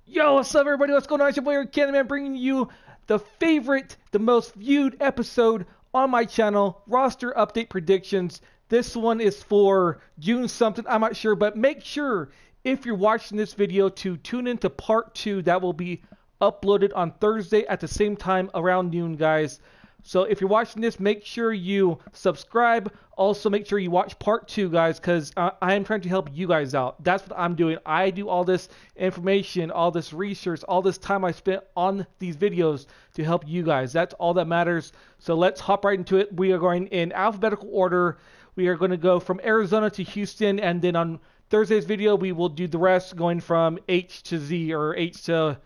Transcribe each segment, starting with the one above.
Yo, what's up, everybody? What's going on? It's your boy Candyman, bringing you the most viewed episode on my channel, roster update predictions. This one is for June something, I'm not sure, but make sure if you're watching this video to tune into part 2 that will be uploaded on Thursday at the same time around noon, guys. So if you're watching this, make sure you subscribe. Also, make sure you watch part 2, guys, because I am trying to help you guys out. That's what I'm doing. I do all this information, all this research, all this time I spent on these videos to help you guys. That's all that matters. So let's hop right into it. We are going in alphabetical order. We are going to go from Arizona to Houston, and then on Thursday's video, we will do the rest going from H to Z, or H to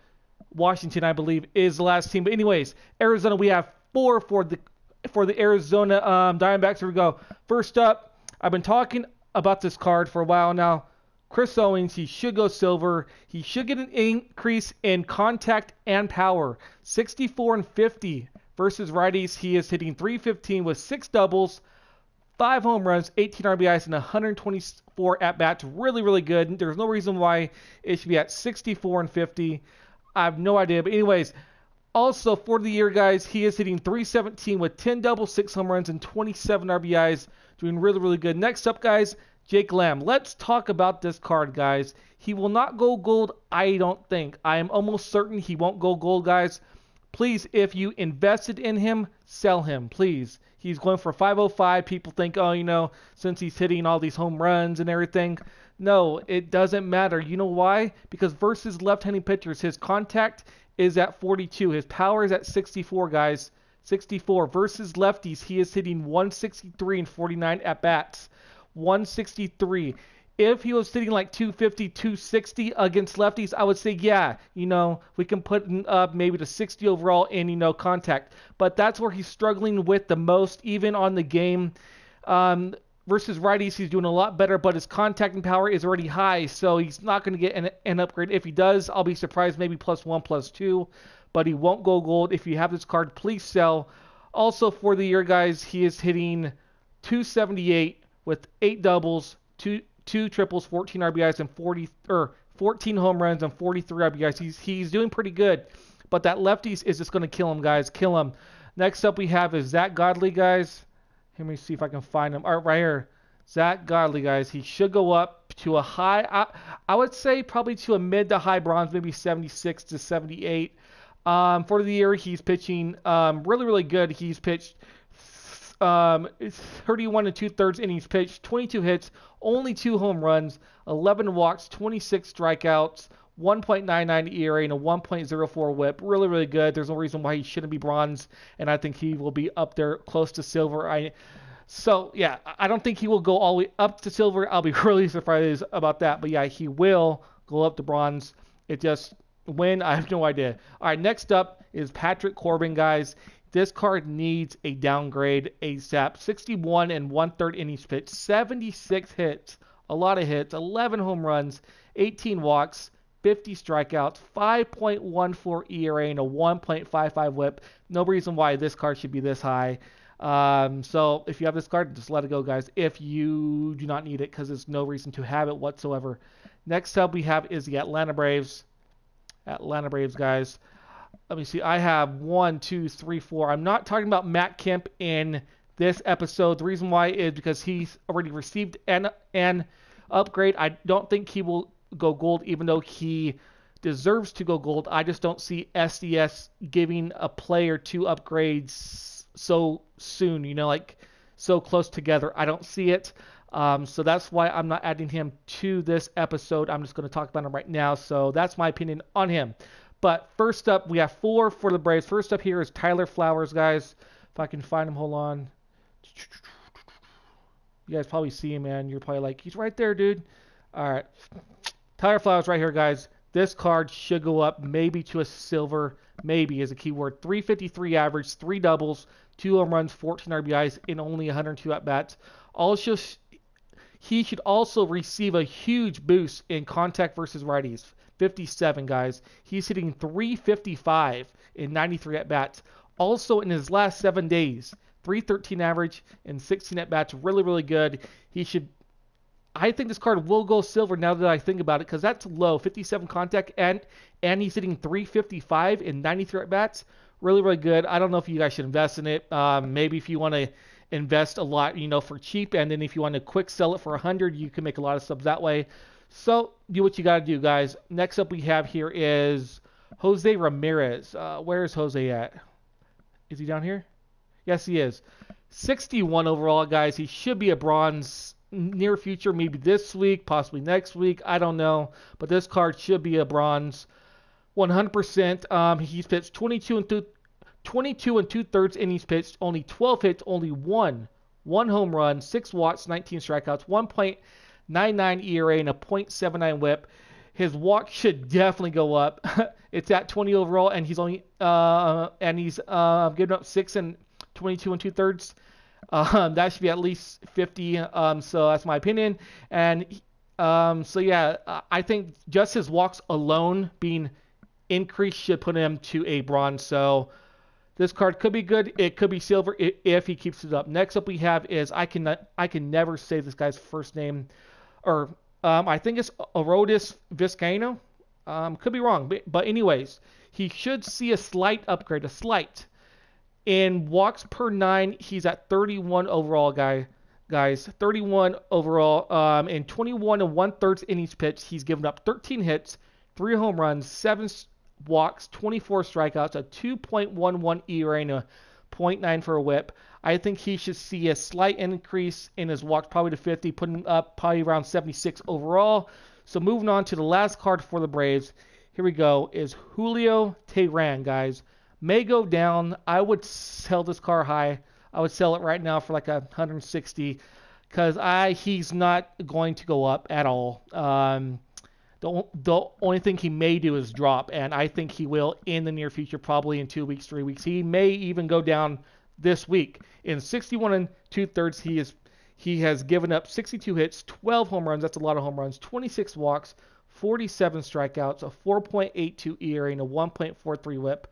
Washington, I believe, is the last team. But anyways, Arizona, we have 4 for the Arizona Diamondbacks. Here we go. First up, I've been talking about this card for a while now. Chris Owings, he should go silver. He should get an increase in contact and power. 64 and 50 versus righties. He is hitting .315 with 6 doubles, 5 home runs, 18 RBIs, and 124 at-bats. Really, really good. There's no reason why it should be at 64 and 50. I have no idea. But anyways, also, for the year, guys, he is hitting .317 with 10 doubles, 6 home runs, and 27 RBIs. Doing really, really good. Next up, guys, Jake Lamb. Let's talk about this card, guys. He will not go gold, I don't think. I am almost certain he won't go gold, guys. Please, if you invested in him, sell him, please. He's going for 505. People think, oh, you know, since he's hitting all these home runs and everything. No, it doesn't matter. You know why? Because versus left-handed pitchers, his contact is at 42. His power is at 64, guys. 64. Versus lefties, he is hitting 163 and 49 at-bats. 163. If he was hitting like 250, 260 against lefties, I would say, yeah, you know, we can put up maybe to 60 overall in, you know, contact. But that's where he's struggling with the most, even on the game. Versus righties, he's doing a lot better, but his contact and power is already high, so he's not going to get an upgrade. If he does, I'll be surprised, maybe +1, +2, but he won't go gold. If you have this card, please sell. Also, for the year, guys, he is hitting .278 with 8 doubles, 2 triples, 14 RBIs, and 14 home runs and 43 RBIs. He's doing pretty good, but that lefties is just going to kill him, guys. Kill him. Next up, we have is Zach Godley, guys. Let me see if I can find him. All right, right here. Zach Godley, guys. He should go up to a high. I would say probably to a mid to high bronze, maybe 76 to 78. For the year, he's pitching really, really good. He's pitched 31 and 2/3 innings pitched, 22 hits, only 2 home runs, 11 walks, 26 strikeouts, 1.99 ERA, and a 1.04 whip. Really, really good. There's no reason why he shouldn't be bronze, and I think he will be up there close to silver. So, yeah, I don't think he will go all the way up to silver. I'll be really surprised about that. But, yeah, he will go up to bronze. It just, when? I have no idea. All right, next up is Patrick Corbin, guys. This card needs a downgrade ASAP. 61 and 1/3 innings pitched, 76 hits, a lot of hits, 11 home runs, 18 walks, 50 strikeouts, 5.14 ERA, and a 1.55 whip. No reason why this card should be this high. So if you have this card, just let it go, guys. If you do not need it, because there's no reason to have it whatsoever. Next up we have is the Atlanta Braves. Atlanta Braves, guys. Let me see. I have 1, 2, 3, 4. I'm not talking about Matt Kemp in this episode. The reason why is because he's already received an upgrade. I don't think he will go gold, even though he deserves to go gold. I just don't see SDS giving a player 2 upgrades so soon, you know, like so close together. I don't see it. So that's why I'm not adding him to this episode. I'm just going to talk about him right now. So that's my opinion on him. But first up, we have 4 for the Braves. First up here is Tyler Flowers, guys. If I can find him, hold on. You guys probably see him, man. You're probably like, he's right there, dude. All right. Tyler Flowers right here, guys. This card should go up maybe to a silver. Maybe is a keyword. 353 average, 3 doubles, 2 home runs, 14 RBIs, and only 102 at-bats. Also, he should also receive a huge boost in contact versus righties. 57, guys. He's hitting 355 in 93 at-bats. Also, in his last 7 days, 313 average and 16 at-bats. Really, really good. He should I think this card will go silver now that I think about it, because that's low, 57 contact, and he's hitting 355 in 93 at bats. Really, really good. I don't know if you guys should invest in it. Maybe if you want to invest a lot, for cheap, and then if you want to quick sell it for 100, you can make a lot of subs that way. So do what you got to do, guys. Next up we have here is Jose Ramirez. Where is Jose at? Is he down here? Yes, he is. 61 overall, guys. He should be a bronze near future, maybe this week, possibly next week. I don't know. But this card should be a bronze 100%. He's pitched 22 and two-thirds innings pitched, only 12 hits, only one home run, 6 walks, 19 strikeouts, 1.99 ERA, and a .79 WHIP. His walk should definitely go up. It's at 20 overall, and he's only giving up 6 and 22 and two-thirds. That should be at least 50. So that's my opinion. And so yeah, I think just his walks alone being increased should put him to a bronze. So this card could be good. It could be silver if he keeps it up. Next up we have is I can never say this guy's first name, or I think it's Arodys Vizcaino. Could be wrong, but anyways, he should see a slight upgrade, in walks per 9. He's at 31 overall, guys. 31 overall. In 21 and 1/3 innings pitched, he's given up 13 hits, 3 home runs, 7 walks, 24 strikeouts, a 2.11 ERA, and a .9 for a WHIP. I think he should see a slight increase in his walks, probably to 50, putting up probably around 76 overall. So moving on to the last card for the Braves. Here we go, is Julio Teheran, guys. May go down. I would sell this card high. I would sell it right now for like 160, because he's not going to go up at all. The only thing he may do is drop, and I think he will in the near future, probably in 2 weeks, 3 weeks. He may even go down this week. In 61 and two-thirds, he has given up 62 hits, 12 home runs. That's a lot of home runs. 26 walks, 47 strikeouts, a 4.82 ERA, and a 1.43 WHIP.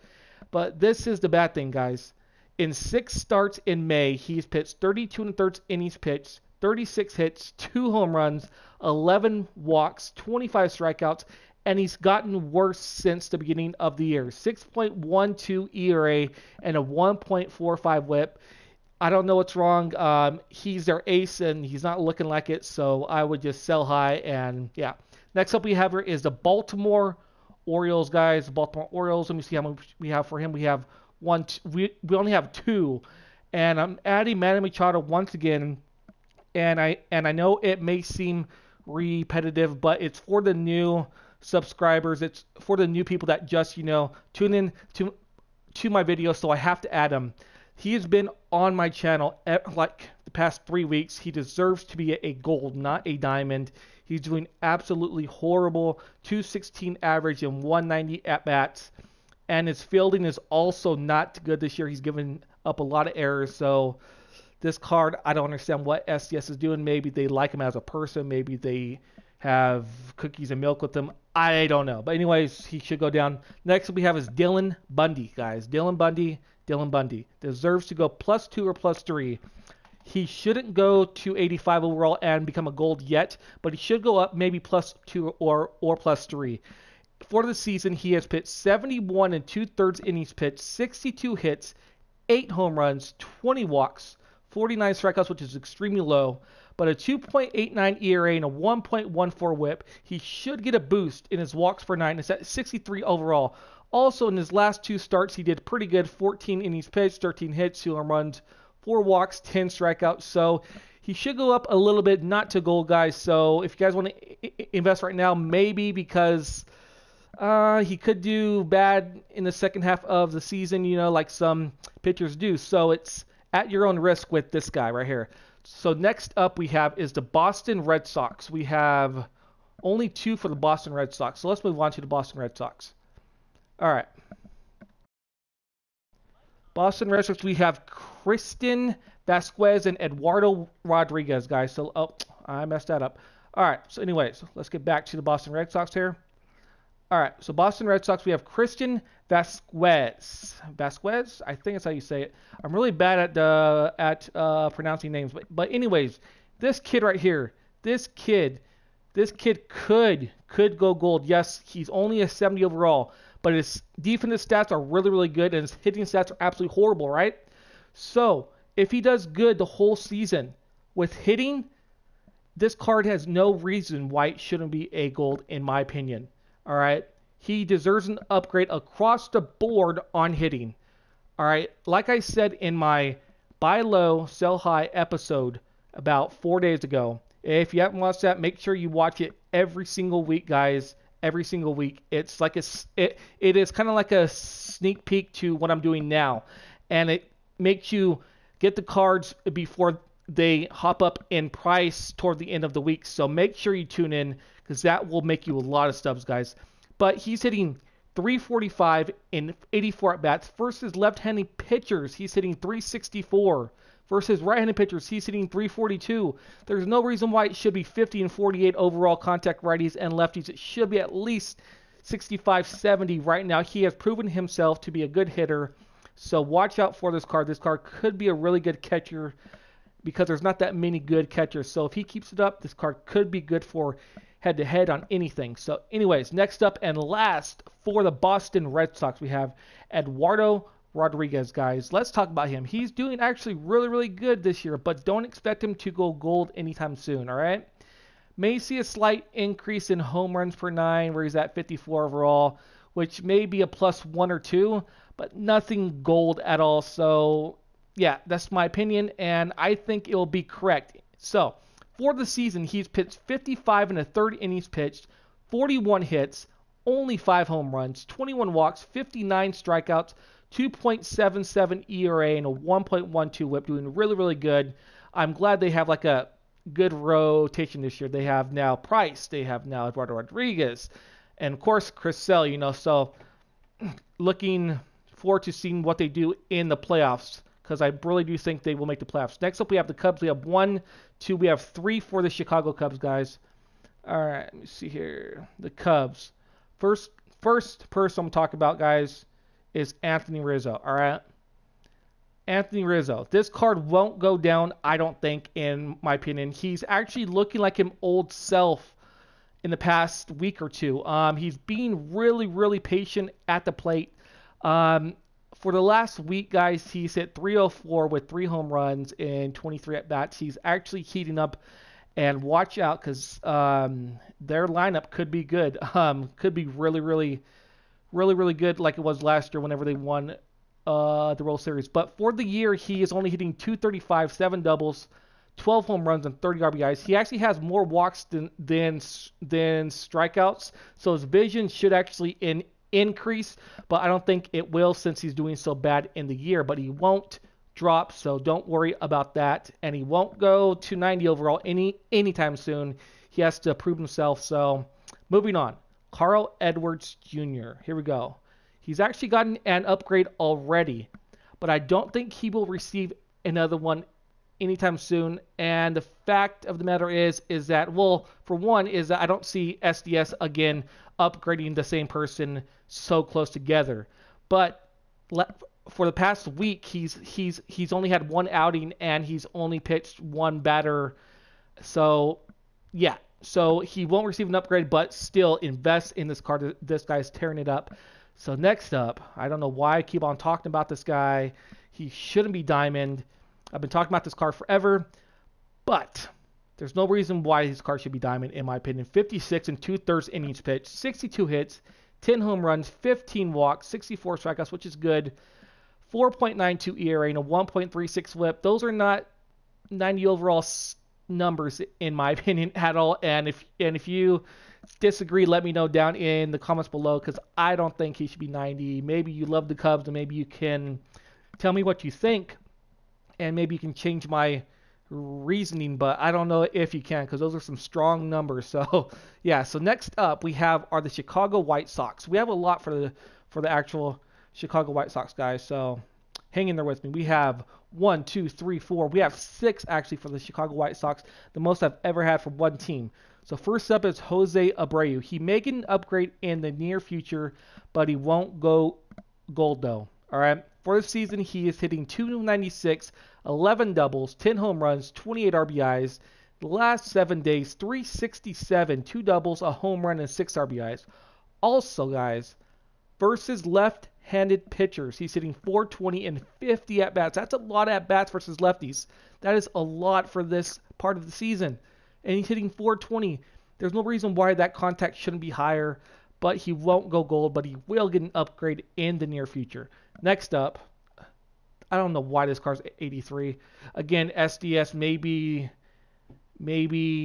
But this is the bad thing, guys. In 6 starts in May, he's pitched 32 1/3 innings pitched, 36 hits, 2 home runs, 11 walks, 25 strikeouts, and he's gotten worse since the beginning of the year. 6.12 ERA and a 1.45 WHIP. I don't know what's wrong. He's their ace, and he's not looking like it, so I would just sell high. And yeah. Next up we have here is the Baltimore Orioles, guys. The Baltimore Orioles. Let me see how much we have for him. We have one. We only have 2, and I'm adding Manny Machado once again. And I know it may seem repetitive, but it's for the new subscribers. It's for the new people that just tune in to my videos, so I have to add him. He has been on my channel like the past 3 weeks. He deserves to be a gold, not a diamond. He's doing absolutely horrible. 216 average and 190 at-bats. And his fielding is also not good this year. He's given up a lot of errors. So this card, I don't understand what SDS is doing. Maybe they like him as a person. Maybe they have cookies and milk with him. I don't know. But anyways, he should go down. Next we have is Dylan Bundy, guys. Dylan Bundy deserves to go +2 or +3. He shouldn't go to 85 overall and become a gold yet, but he should go up maybe +2 or +3. For the season, he has pitched 71 and two-thirds innings pitched, 62 hits, 8 home runs, 20 walks, 49 strikeouts, which is extremely low, but a 2.89 ERA and a 1.14 WHIP. He should get a boost in his walks per 9. It's at 63 overall. Also, in his last 2 starts, he did pretty good. 14 innings pitched, 13 hits, 2 home runs, 4 walks, 10 strikeouts. So he should go up a little bit, not to gold, guys. So if you guys want to invest right now, maybe, because he could do bad in the second half of the season, like some pitchers do. So it's at your own risk with this guy right here. So next up we have is the Boston Red Sox. We have only 2 for the Boston Red Sox. So let's move on to the Boston Red Sox. All right. Boston Red Sox, we have Christian Vasquez and Eduardo Rodriguez, guys. So, I messed that up. All right. So anyways, let's get back to the Boston Red Sox here. All right. So Boston Red Sox, we have Christian Vasquez. Vasquez? I think that's how you say it. I'm really bad at pronouncing names. But anyways, this kid right here, this kid could go gold. Yes, he's only a 70 overall, but his defensive stats are really, really good, and his hitting stats are absolutely horrible, right? So if he does good the whole season with hitting, this card has no reason why it shouldn't be a gold, in my opinion. All right, he deserves an upgrade across the board on hitting. All right, like I said in my buy low, sell high episode about 4 days ago. If you haven't watched that, make sure you watch it every single week, guys. Every single week. It's like it is kind of like a sneak peek to what I'm doing now, and it makes you get the cards before they hop up in price toward the end of the week. So make sure you tune in, because that will make you a lot of stubs, guys. But he's hitting 345 in 84 at bats versus left-handed pitchers. He's hitting 364 versus right-handed pitchers. He's hitting 342. There's no reason why it should be 50 and 48 overall contact righties and lefties. It should be at least 65, 70 right now. He has proven himself to be a good hitter. So watch out for this card. This card could be a really good catcher, because there's not that many good catchers. So if he keeps it up, this card could be good for head-to-head on anything. So anyways, next up and last for the Boston Red Sox, we have Eduardo Rodriguez, guys. Let's talk about him. He's doing actually really, really good this year, but don't expect him to go gold anytime soon, all right? May see a slight increase in home runs per 9, where he's at 54 overall, which may be a +1 or 2, but nothing gold at all. So yeah, that's my opinion, and I think it will be correct. So for the season, he's pitched 55 1/3 innings pitched, 41 hits, only 5 home runs, 21 walks, 59 strikeouts, 2.77 ERA, and a 1.12 whip, doing really, really good. I'm glad they have like a good rotation this year. They have now Price, they have now Eduardo Rodriguez, and of course Chris Sale, so looking forward to seeing what they do in the playoffs, because I really do think they will make the playoffs. Next up, we have the Cubs. We have 1, 2, we have 3 for the Chicago Cubs, guys. All right, let me see here. The Cubs. First person I'm talking about, guys, is Anthony Rizzo. All right, Anthony Rizzo. This card won't go down, I don't think, in my opinion. He's actually looking like his old self in the past week or two. He's being really, really patient at the plate. For the last week, guys, he's hit 304 with 3 home runs and 23 at-bats. He's actually heating up, and watch out, because their lineup could be good. Could be really, really, really, really good, like it was last year whenever they won the World Series. But for the year, he is only hitting 235, 7 doubles, 12 home runs, and 30 RBIs. He actually has more walks than strikeouts, so his vision should actually increase, but I don't think it will, since he's doing so bad in the year. But he won't drop, so don't worry about that. And he won't go to 90 overall anytime soon. He has to prove himself. So moving on, Carl Edwards Jr. Here we go. He's actually gotten an upgrade already, but I don't think he will receive another one anytime soon. And the fact of the matter is that, well, for one, is that I don't see SDS again upgrading the same person so close together. But for the past week, he's only had 1 outing, and he's only pitched 1 batter. So yeah, so he won't receive an upgrade, but still invest in this card. This guy's tearing it up. So next up, I don't know why I keep on talking about this guy. He shouldn't be diamond. I've been talking about this card forever, but there's no reason why his card should be diamond, in my opinion. 56 2/3 innings pitched, 62 hits, 10 home runs, 15 walks, 64 strikeouts, which is good, 4.92 ERA, and a 1.36 whip. Those are not 90 overall numbers, in my opinion, at all. And if you disagree, let me know down in the comments below, because I don't think he should be 90. Maybe you love the Cubs, and maybe you can tell me what you think, and maybe you can change my reasoning, but I don't know if you can, because those are some strong numbers. So yeah, so next up we are the Chicago White Sox. We have a lot for the actual Chicago White Sox, guys, so hang in there with me. We have 1, 2, 3, 4. We have 6 actually for the Chicago White Sox, the most I've ever had for one team. So first up is Jose Abreu. He may get an upgrade in the near future, but he won't go gold though. All right. For the season, he is hitting 296, 11 doubles, 10 home runs, 28 RBIs, The last 7 days, 367, 2 doubles, a home run, and 6 RBIs. Also, guys, versus left-handed pitchers, he's hitting 420 and 50 at-bats. That's a lot of at-bats versus lefties. That is a lot for this part of the season. And he's hitting 420. There's no reason why that contact shouldn't be higher, but he won't go gold, but he will get an upgrade in the near future. Next up, I don't know why this car's 83. Again, SDS, maybe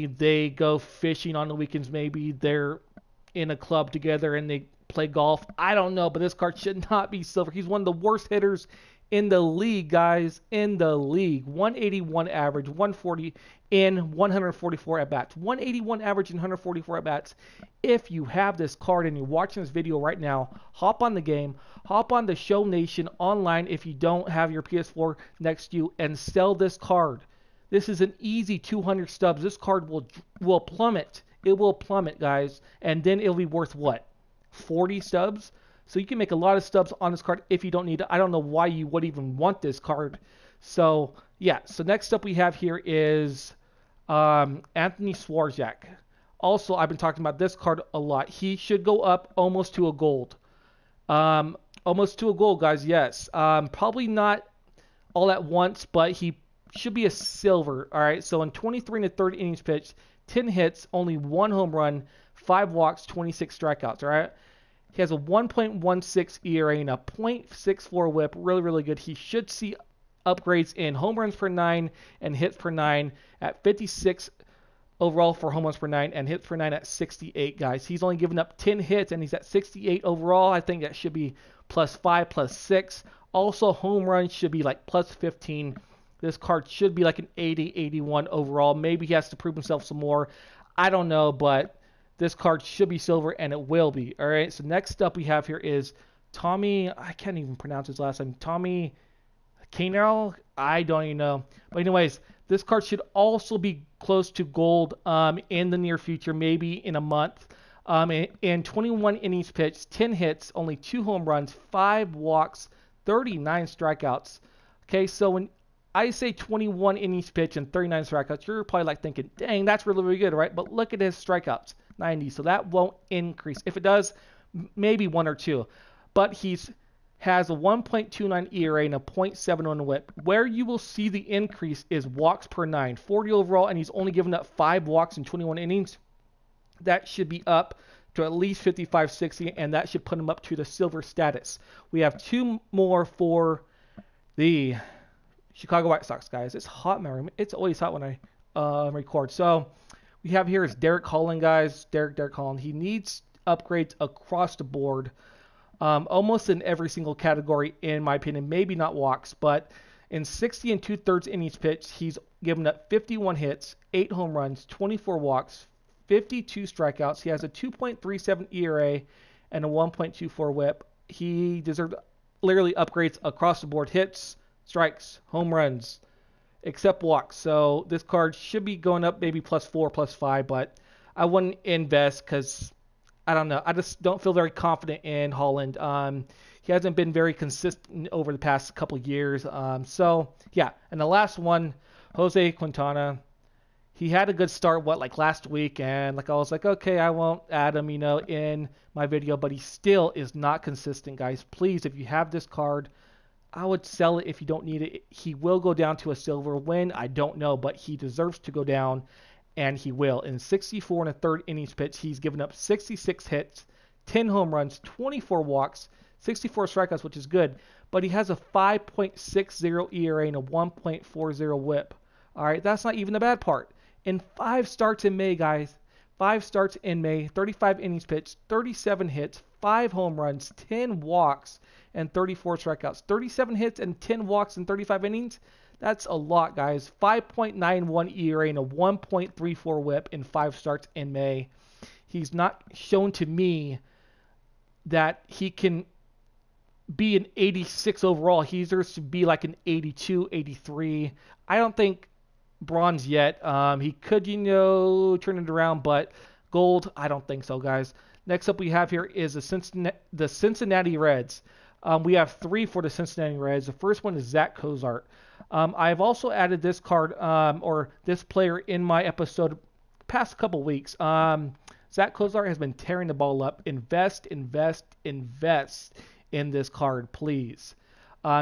they go fishing on the weekends. Maybe they're in a club together and they play golf. I don't know, but this card should not be silver. He's one of the worst hitters in the league, guys. In the league. 181 average, 140 in 144 at-bats. 181 average and 144 at-bats. If you have this card and you're watching this video right now, hop on the game. Hop on the Show Nation online if you don't have your PS4 next to you and sell this card. This is an easy 200 stubs. This card will plummet. It will plummet, guys. And then it'll be worth what? 40 stubs? So you can make a lot of stubs on this card if you don't need it. I don't know why you would even want this card. So, yeah. So next up we have here is Anthony Swarzak. Also, I've been talking about this card a lot. He should go up almost to a gold. Almost to a gold, guys, yes. Probably not all at once, but he should be a silver. All right, so in 23 and a third innings pitched, 10 hits, only 1 home run, 5 walks, 26 strikeouts, all right? He has a 1.16 ERA and a .64 whip. Really, really good. He should see upgrades in home runs per 9 and hits per 9 at 56 overall for home runs per 9 and hits per 9 at 68, guys. He's only given up 10 hits and he's at 68 overall. I think that should be +5, +6. Also, home runs should be like +15. This card should be like an 80, 81 overall. Maybe he has to prove himself some more. I don't know, but this card should be silver, and it will be. All right, so next up we have here is Tommy. I can't even pronounce his last name. Tommy Canel? I don't even know. But anyways, this card should also be close to gold in the near future, maybe in a month. In 21 innings pitched, 10 hits, only 2 home runs, 5 walks, 39 strikeouts. Okay, so when I say 21 innings pitched and 39 strikeouts, you're probably like thinking, dang, that's really, really good, right? But look at his strikeouts, 90. So that won't increase. If it does, maybe 1 or 2. But has a 1.29 ERA and a .71 whip. Where you will see the increase is walks per 9. 40 overall, and he's only given up 5 walks in 21 innings. That should be up to at least 55, 60, and that should put him up to the silver status. We have 2 more for the Chicago White Sox, guys. It's hot in my room. It's always hot when I record. So we have here is Derek Holland, guys. Derek Holland. He needs upgrades across the board, almost in every single category, in my opinion. Maybe not walks, but in 60 and 2/3 innings pitched, he's given up 51 hits, 8 home runs, 24 walks, 52 strikeouts. He has a 2.37 ERA and a 1.24 whip. He deserved literally upgrades across the board. Hits, strikes, home runs, except walks. So this card should be going up maybe +4, +5, but I wouldn't invest because I don't know. I just don't feel very confident in Holland. He hasn't been very consistent over the past couple of years. So yeah, and the last one, Jose Quintana. He had a good start, last week, and I was like, okay, I won't add him, in my video, but he still is not consistent, guys. Please, if you have this card, I would sell it if you don't need it. He will go down to a silver. When? I don't know, but he deserves to go down, and he will. In 64 and a third innings pitch, he's given up 66 hits, 10 home runs, 24 walks, 64 strikeouts, which is good, but he has a 5.60 ERA and a 1.40 whip. All right, that's not even the bad part. In 5 starts in May, guys, 5 starts in May, 35 innings pitched, 37 hits, 5 home runs, 10 walks, and 34 strikeouts. 37 hits and 10 walks in 35 innings? That's a lot, guys. 5.91 ERA and a 1.34 whip in 5 starts in May. He's not shown to me that he can be an 86 overall. He deserves to be like an 82, 83. I don't think bronze yet. He could, turn it around, but gold, I don't think so, guys. Next up we have here is the Cincinnati Reds. We have 3 for the Cincinnati Reds. The first one is Zach Cozart. I've also added this card or this player in my episode past couple weeks. Zach Kozar has been tearing the ball up. Invest in this card, please.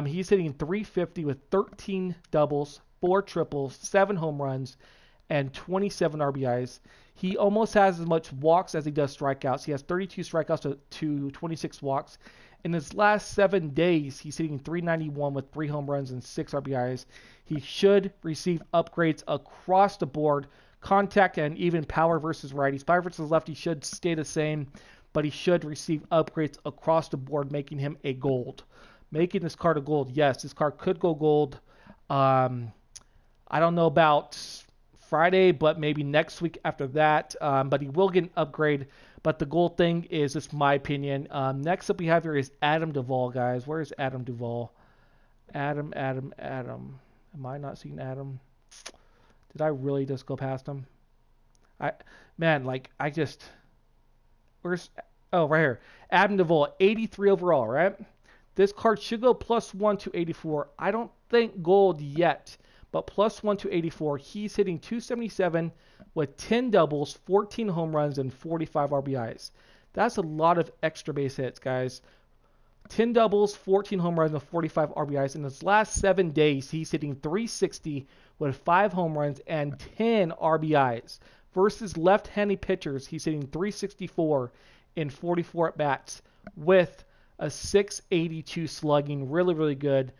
He's hitting 350 with 13 doubles, 4 triples, 7 home runs, and 27 RBIs. He almost has as much walks as he does strikeouts. He has 32 strikeouts to 26 walks. In his last 7 days, he's hitting 391 with 3 home runs and 6 RBIs. He should receive upgrades across the board. Contact and even power versus righties. Power versus lefty should stay the same, but he should receive upgrades across the board, making him a gold. Making this card a gold. Yes, this card could go gold. I don't know about Friday, but maybe next week after that. But he will get an upgrade. But the gold thing is just my opinion. Next up we have here is Adam Duvall, guys. Where is Adam Duvall? Adam. Am I not seeing Adam? Did I really just go past him? Where's... Oh, right here. Adam Duvall, 83 overall, right? This card should go +1 to 84. I don't think gold yet, but +1 to 84. He's hitting 277 with 10 doubles, 14 home runs, and 45 RBIs. That's a lot of extra base hits, guys. 10 doubles, 14 home runs, and 45 RBIs. In his last 7 days, he's hitting 360 with 5 home runs and 10 RBIs. Versus left-handed pitchers, he's hitting 364 in 44 at-bats with a 682 slugging. Really, really good.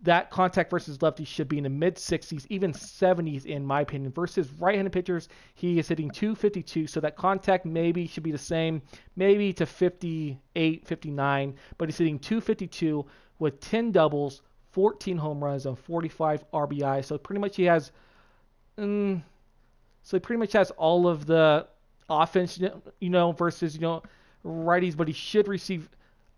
That contact versus lefty should be in the mid-60s, even 70s in my opinion. Versus right-handed pitchers, he is hitting 252, so that contact maybe should be the same, maybe to 58, 59, but he's hitting 252 with 10 doubles, 14 home runs, and 45 RBI. So pretty much he has, all of the offense, versus righties, but he should receive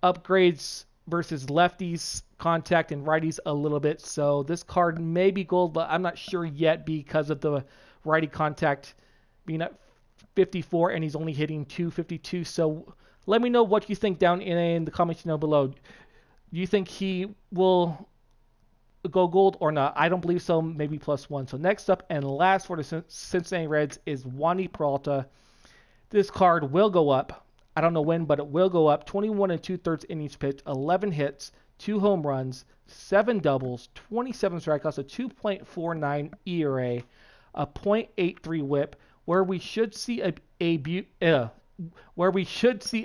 upgrades versus lefties, contact, and righties a little bit. So this card may be gold, but I'm not sure yet because of the righty contact being at 54 and he's only hitting 252. So let me know what you think down in the comments below. Do you think he will go gold or not? I don't believe so. Maybe +1. So next up and last for the Cincinnati Reds is Wandy Peralta. This card will go up. I don't know when, but it will go up. 21 2/3 innings pitched, 11 hits, 2 home runs, 7 doubles, 27 strikeouts, a 2.49 ERA, a .83 WHIP. Where we should see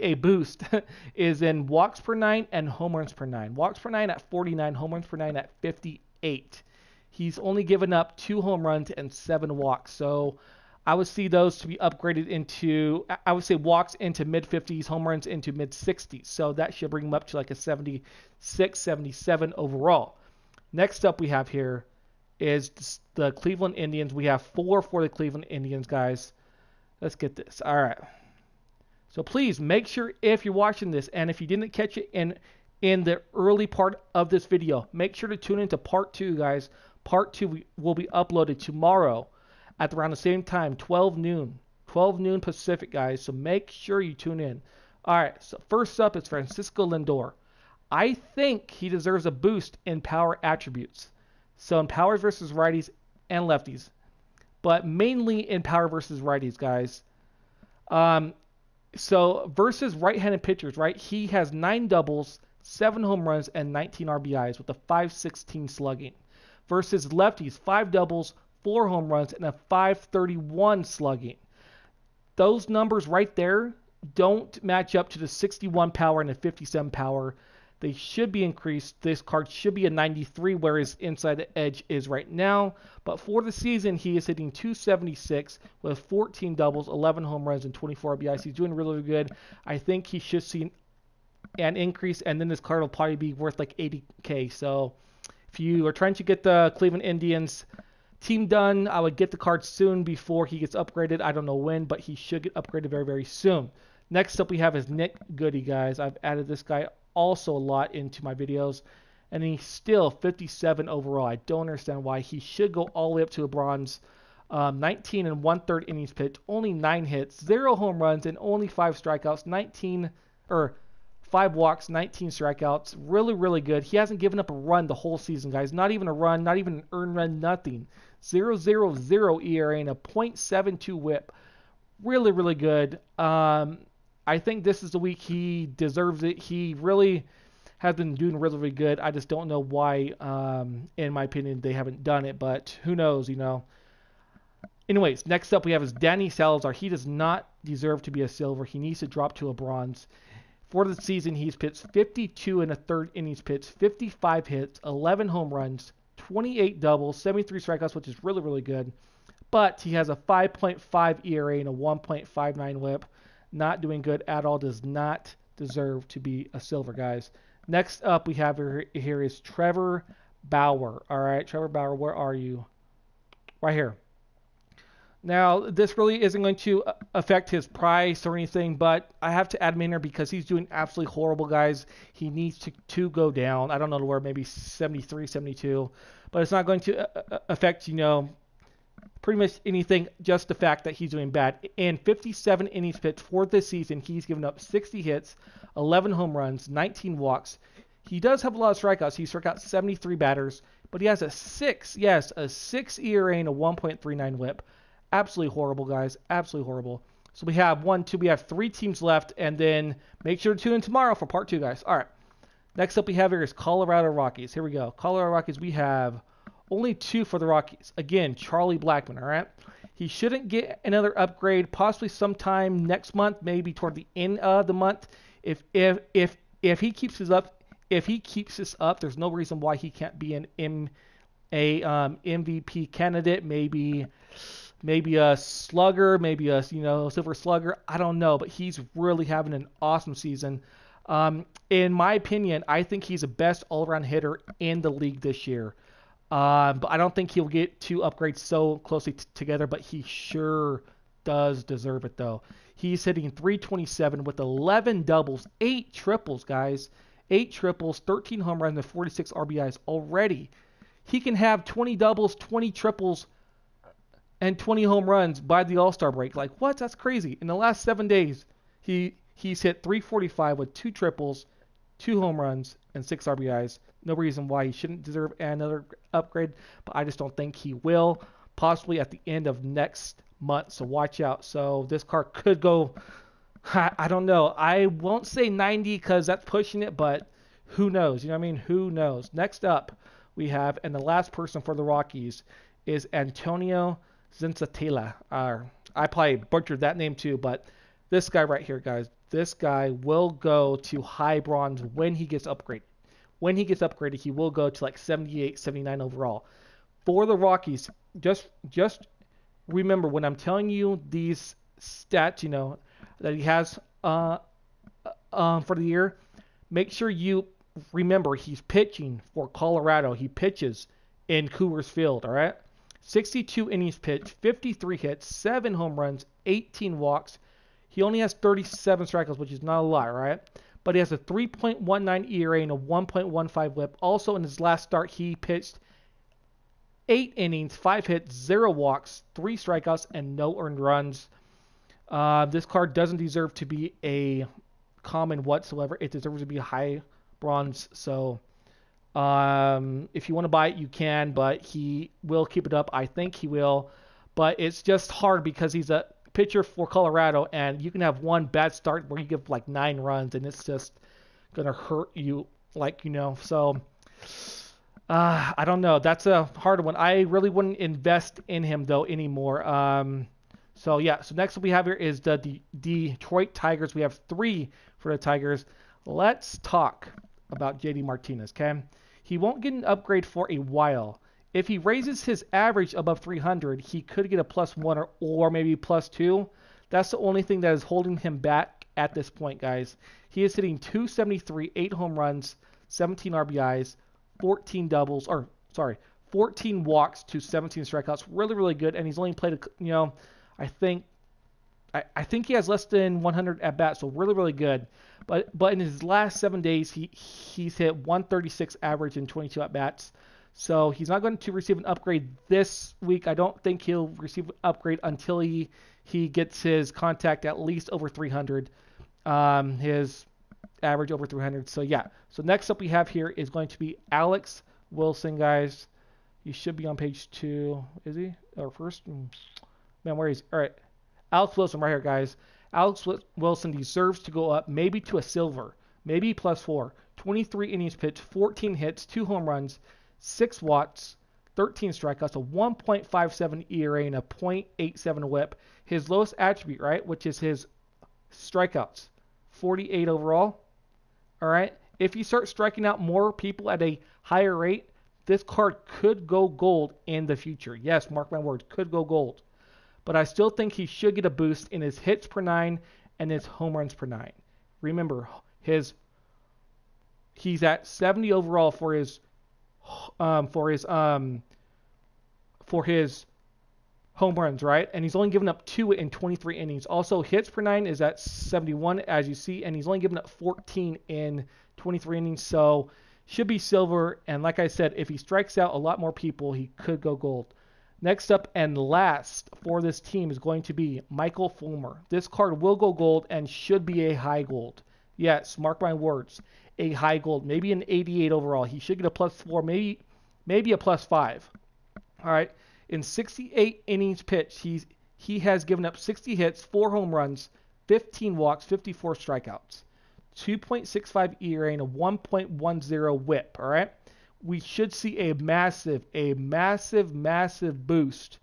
a boost is in walks per 9 and home runs per 9. Walks per 9 at 49, home runs per 9 at 58. He's only given up 2 home runs and 7 walks. So I would see those to be upgraded into, I would say walks into mid-50s, home runs into mid-60s. So that should bring him up to like a 76, 77 overall. Next up we have here is the Cleveland Indians. We have 4 for the Cleveland Indians, guys. Let's get this. All right. So please make sure if you're watching this, and if you didn't catch it in the early part of this video, make sure to tune into part 2, guys. Part 2 will be uploaded tomorrow at around the same time, 12 noon Pacific, guys. So make sure you tune in. All right, so first up is Francisco Lindor. I think he deserves a boost in power attributes. So in power versus righties and lefties, but mainly in power versus righties, guys. So versus right-handed pitchers, right? He has 9 doubles, 7 home runs, and 19 RBIs with a .516 slugging. Versus lefties, 5 doubles, 4 home runs, and a .531 slugging. Those numbers right there don't match up to the 61 power and the 57 power. They should be increased. This card should be a 93, whereas inside the edge is right now. But for the season, he is hitting 276 with 14 doubles, 11 home runs, and 24 RBIs. He's doing really, really good. I think he should see an increase, and then this card will probably be worth like 80K. So if you are trying to get the Cleveland Indians team done, I would get the card soon before he gets upgraded. I don't know when, but he should get upgraded very, very soon. Next up we have is Nick Goody, guys. I've added this guy also a lot into my videos, and he's still 57 overall. I don't understand why. He should go all the way up to a bronze. 19 1/3 innings pitched, only 9 hits, 0 home runs, and only 5 strikeouts. 5 walks, 19 strikeouts. Really, really good. He hasn't given up a run the whole season, guys. Not even a run, not even an earned run, nothing. 0.00 ERA and a .72 whip. Really, really good. I think this is the week he deserves it. He really has been doing really, really good. I just don't know why, in my opinion, they haven't done it, but who knows, you know. Anyways, next up we have is Danny Salazar. He does not deserve to be a silver. He needs to drop to a bronze. For the season, he's pitched 52 and a third innings pitched, 55 hits, 11 home runs, 28 doubles, 73 strikeouts, which is really, really good. But he has a 5.5 ERA and a 1.59 whip. Not doing good at all. Does not deserve to be a silver, guys. Next up we have here is Trevor Bauer. All right, Trevor Bauer, where are you? Right here. Now, this really isn't going to affect his price or anything, but I have to add him in here because he's doing absolutely horrible, guys. He needs to go down. I don't know where, maybe 73, 72, but it's not going to affect, you know, pretty much anything, just the fact that he's doing bad. In 57 innings pitched for this season, he's given up 60 hits, 11 home runs, 19 walks. He does have a lot of strikeouts. He struck out 73 batters, but he has a 6 ERA and a 1.39 whip. Absolutely horrible, guys. Absolutely horrible. So we have 3 teams left, and then make sure to tune in tomorrow for part 2, guys. All right. Next up we have here is Colorado Rockies. Here we go. Colorado Rockies, we have only 2 for the Rockies. Again, Charlie Blackmon, all right? He shouldn't get another upgrade, possibly sometime next month, maybe toward the end of the month. If he keeps this up, there's no reason why he can't be an MVP candidate, maybe a slugger, maybe a silver slugger. I don't know, but he's really having an awesome season. In my opinion, I think he's the best all-around hitter in the league this year. But I don't think he'll get 2 upgrades so closely together, but he sure does deserve it, though. He's hitting .327 with 11 doubles, 8 triples, guys. 8 triples, 13 home runs, and 46 RBIs already. He can have 20 doubles, 20 triples, and 20 home runs by the All-Star break. Like, what? That's crazy. In the last 7 days, he's hit .345 with 2 triples, 2 home runs, and 6 RBIs. No reason why he shouldn't deserve another upgrade, but I just don't think he will. Possibly at the end of next month, so watch out. So this card could go, I don't know. I won't say 90 because that's pushing it, but who knows? You know what I mean? Who knows? Next up, we have, and the last person for the Rockies is Antonio Zenzatela. I probably butchered that name too, but this guy right here, guys, this guy will go to high bronze when he gets upgraded. When he gets upgraded, he will go to like 78, 79 overall. For the Rockies, just remember when I'm telling you these stats, you know, that he has for the year, make sure you remember he's pitching for Colorado. He pitches in Coors Field, all right? 62 innings pitched, 53 hits, 7 home runs, 18 walks. He only has 37 strikeouts, which is not a lot, right? But he has a 3.19 ERA and a 1.15 whip. Also, in his last start, he pitched 8 innings, 5 hits, 0 walks, 3 strikeouts, and no earned runs. This card doesn't deserve to be a common whatsoever. It deserves to be a high bronze. So if you want to buy it, you can, but he will keep it up. I think he will. But it's just hard because he's a pitcher for Colorado, and you can have one bad start where you give like 9 runs, and it's just gonna hurt you, like, you know. So I don't know. That's a hard one. I really wouldn't invest in him though anymore. So yeah. So next we have here is the Detroit Tigers. We have 3 for the Tigers. Let's talk about JD Martinez. Okay, he won't get an upgrade for a while. If he raises his average above 300, he could get a +1 or maybe +2. That's the only thing that is holding him back at this point, guys. He is hitting .273, 8 home runs, 17 RBIs, 14 walks to 17 strikeouts. Really, really good. And he's only played, you know, I think he has less than 100 at bats, so really, really good. But in his last 7 days, he's hit 136 average and 22 at bats. So he's not going to receive an upgrade this week. I don't think he'll receive an upgrade until he gets his contact at least over 300. His average over 300. So yeah. So next up we have here is going to be Alex Wilson, guys. He should be on page 2. Is he? Or first? Man, where is he? All right. Alex Wilson right here, guys. Alex Wilson deserves to go up maybe to a silver. Maybe +4. 23 innings pitched, 14 hits, 2 home runs, 6 walks, 13 strikeouts, a 1.57 ERA, and a .87 whip. His lowest attribute, right, which is his strikeouts, 48 overall. All right. If you start striking out more people at a higher rate, this card could go gold in the future. Yes, mark my words, could go gold. But I still think he should get a boost in his hits per 9 and his home runs per 9. Remember, he's at 70 overall for his home runs, right? And he's only given up 2 in 23 innings. Also, hits per 9 is at 71, as you see, and he's only given up 14 in 23 innings. So should be silver. And like I said, if he strikes out a lot more people, he could go gold. Next up and last for this team is going to be Michael Fulmer. This card will go gold and should be a high gold. Yes, mark my words, a high gold, maybe an 88 overall. He should get a +4, maybe a +5. All right, in 68 innings pitched, he has given up 60 hits, 4 home runs, 15 walks, 54 strikeouts, 2.65 ERA, and a 1.10 whip. All right. We should see a massive boost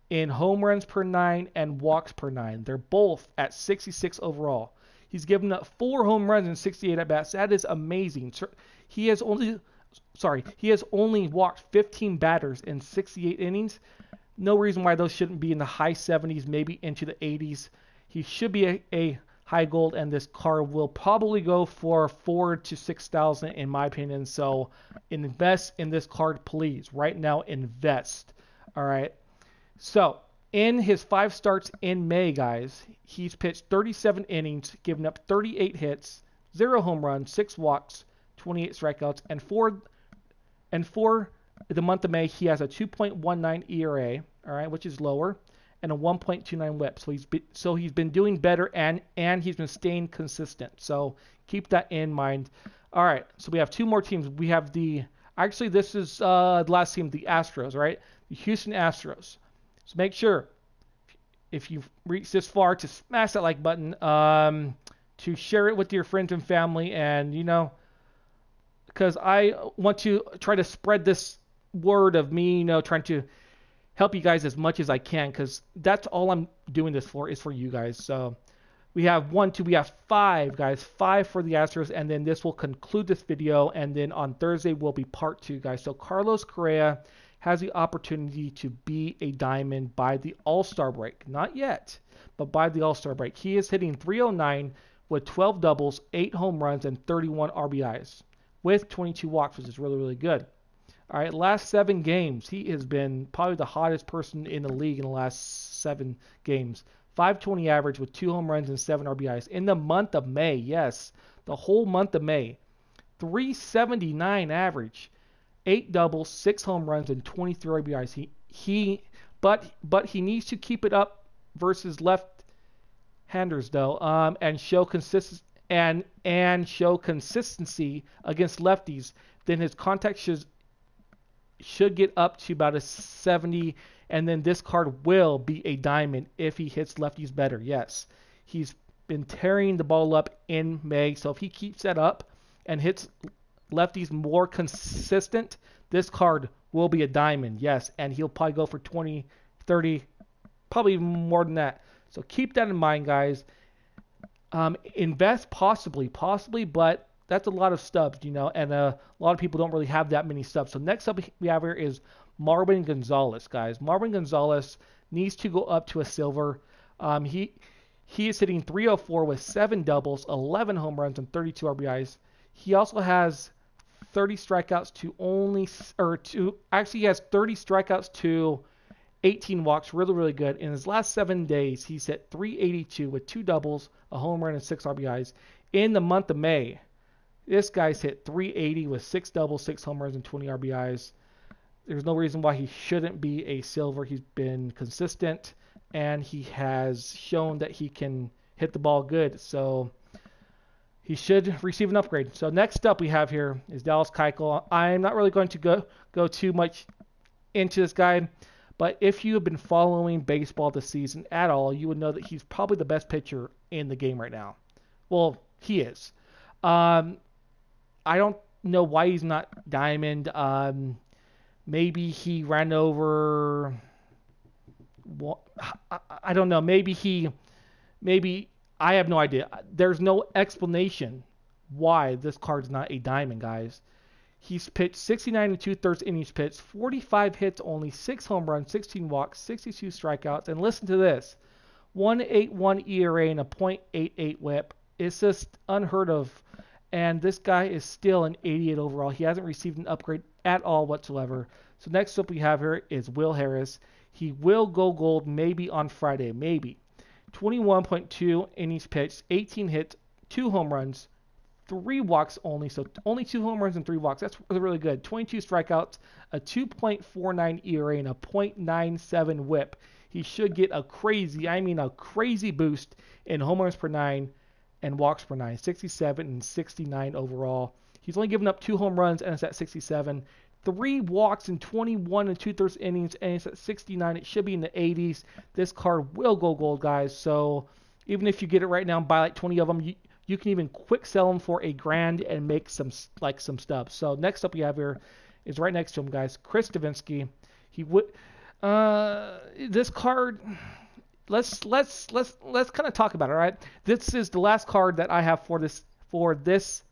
in home runs per 9 and walks per 9. They're both at 66 overall. He's given up 4 home runs in 68 at-bats. That is amazing. He has only walked 15 batters in 68 innings. No reason why those shouldn't be in the high 70s, maybe into the 80s. He should be a high gold, and this card will probably go for 4,000 to 6,000 in my opinion. So invest in this card, please. Right now, invest. All right. So in his 5 starts in May, guys, he's pitched 37 innings, given up 38 hits, 0 home runs, 6 walks, 28 strikeouts, and for the month of May, he has a 2.19 ERA, all right, which is lower, and a 1.29 whip. So he's been doing better, and he's been staying consistent. So keep that in mind. All right, so we have 2 more teams. We have this is the last team, the Astros, right? The Houston Astros. So make sure, if you've reached this far, to smash that like button, to share it with your friends and family, and because I want to try to spread this word of me, trying to help you guys as much as I can, because that's all I'm doing this for, is for you guys. So we have 5, guys, 5 for the Astros, and then this will conclude this video, and then on Thursday will be part 2, guys. So Carlos Correa has the opportunity to be a diamond by the All-Star break. Not yet, but by the All-Star break. He is hitting .309 with 12 doubles, 8 home runs, and 31 RBIs with 22 walks, which is really, really good. All right, last 7 games, he has been probably the hottest person in the league in the last 7 games. .520 average with 2 home runs and 7 RBIs. In the month of May, yes, the whole month of May, .379 average, 8 doubles, 6 home runs, and 23 RBIs. But he needs to keep it up versus left-handers though, and show consistency against lefties. Then his contact should get up to about a 70, and then this card will be a diamond if he hits lefties better. Yes, he's been tearing the ball up in May, so if he keeps that up and hits lefties more consistent, this card will be a diamond. Yes, and he'll probably go for 20, 30, probably more than that. So keep that in mind, guys. Invest possibly, but that's a lot of stubs, and a lot of people don't really have that many stubs. So next up we have here is Marwin Gonzalez, guys. Marwin Gonzalez needs to go up to a silver. He is hitting .304 with 7 doubles, 11 home runs, and 32 RBIs. He also has 30 strikeouts he has 30 strikeouts to 18 walks, really, really good. In his last 7 days, he's hit .382 with 2 doubles, a home run, and 6 RBIs. In the month of May, this guy's hit .380 with 6 doubles, 6 home runs, and 20 RBIs. There's no reason why he shouldn't be a silver. He's been consistent, and he has shown that he can hit the ball good. So he should receive an upgrade. So next up we have here is Dallas Keuchel. I'm not really going to go too much into this guy, but if you have been following baseball this season at all, you would know that he's probably the best pitcher in the game right now. Well, he is. I don't know why he's not Diamond. Maybe he ran over. I don't know. Maybe I have no idea. There's no explanation why this card's not a Diamond, guys. He's pitched 69 and 2/3 innings pitched, 45 hits, only 6 home runs, 16 walks, 62 strikeouts, and listen to this: 1.81 ERA and a .88 WHIP. It's just unheard of. And this guy is still an 88 overall. He hasn't received an upgrade at all whatsoever. So next up we have here is Will Harris. He will go gold maybe on Friday, maybe. 21.2 innings pitched, 18 hits, 2 home runs, 3 walks only. So only 2 home runs and 3 walks. That's really good. 22 strikeouts, a 2.49 ERA, and a .97 WHIP. He should get a crazy boost in home runs per 9 and walks per 9. 67 and 69 overall. He's only given up 2 home runs, and it's at 67. 3 walks in 21 and 2/3 innings, and it's at 69. It should be in the 80s. This card will go gold, guys. So even if you get it right now and buy like 20 of them, you can even quick sell them for $1,000 and make some stubs. So next up we have here is right next to him, guys, Chris Davinsky. He would this card. Let's kind of talk about it, all right? This is the last card that I have for this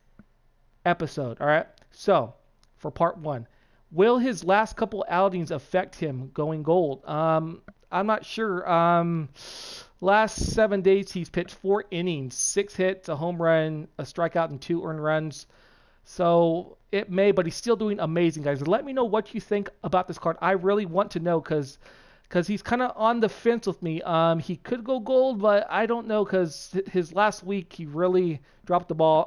episode, all right? So for part 1. Will his last couple outings affect him going gold? I'm not sure. Last 7 days, he's pitched 4 innings, 6 hits, a home run, a strikeout, and 2 earned runs. So it may, but he's still doing amazing, guys. Let me know what you think about this card. I really want to know because he's kind of on the fence with me. He could go gold, but I don't know because his last week he really dropped the ball.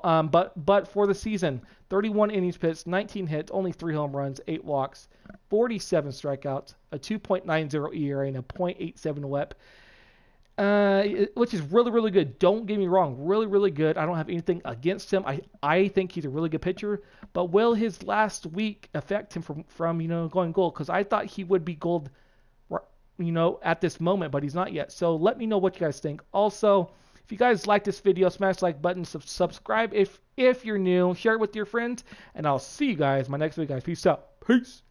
But for the season, 31 innings pitched, 19 hits, only 3 home runs, 8 walks, 47 strikeouts, a 2.90 ERA, and a .87 WHIP, which is really good. Don't get me wrong, really good. I don't have anything against him. I think he's a really good pitcher. But will his last week affect him from going gold? Because I thought he would be gold, at this moment, but he's not yet. So let me know what you guys think. Also, if you guys like this video, smash the like button, subscribe if you're new, share it with your friends, and I'll see you guys in my next video, guys. Peace out. Peace.